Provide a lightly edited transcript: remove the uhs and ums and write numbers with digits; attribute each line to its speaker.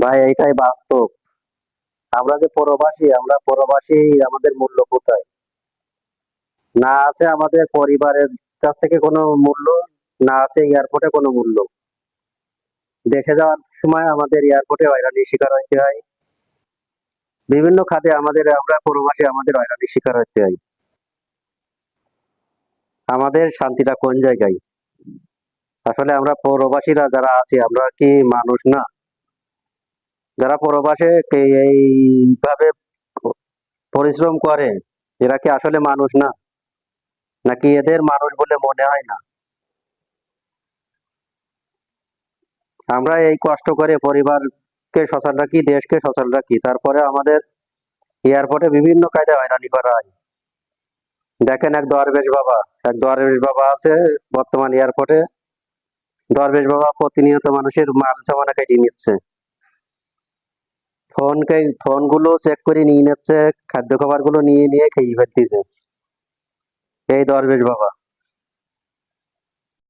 Speaker 1: ভাই এইটাই বাস্তব। আমরা যে প্রবাসী, আমরা প্রবাসী, আমাদের মূল্য কোথায়? না আছে আমাদের পরিবারের কাছ থেকে কোনো মূল্য, না আছে এয়ারপোর্টে কোনো মূল্য। দেশে যাওয়ার সময় আমাদের এয়ারপোর্টে হয়রানির শিকার হইতে হয়। বিভিন্ন খাতে আমরা প্রবাসী আমাদের হয়রানির শিকার হইতে হয়। আমাদের শান্তিটা কোন জায়গায়? আসলে আমরা প্রবাসীরা যারা আছি, আমরা কি মানুষ না? যারা প্রবাসে এইভাবে পরিশ্রম করে, এরা কি আসলে মানুষ না? নাকি এদের মানুষ বলে মনে হয় না? আমরা এই কষ্ট করে পরিবারকে সচল রাখি, দেশকে সচল রাখি, তারপরে আমাদের এয়ারপোর্টে বিভিন্ন কায়দায় হয়রানি করা হয়। দেখেন, এক দরবেশ বাবা আছে বর্তমান এয়ারপোর্টে। দরবেশ বাবা প্রতিনিয়ত মানুষের মাল সামানা কেটে নিচ্ছে, ফোন গুলো চেক করে নিয়ে নিচ্ছে, খাদ্য খাবার গুলো নিয়ে নিয়ে খেয়ে ফেলতেছে এই দরবেশ বাবা।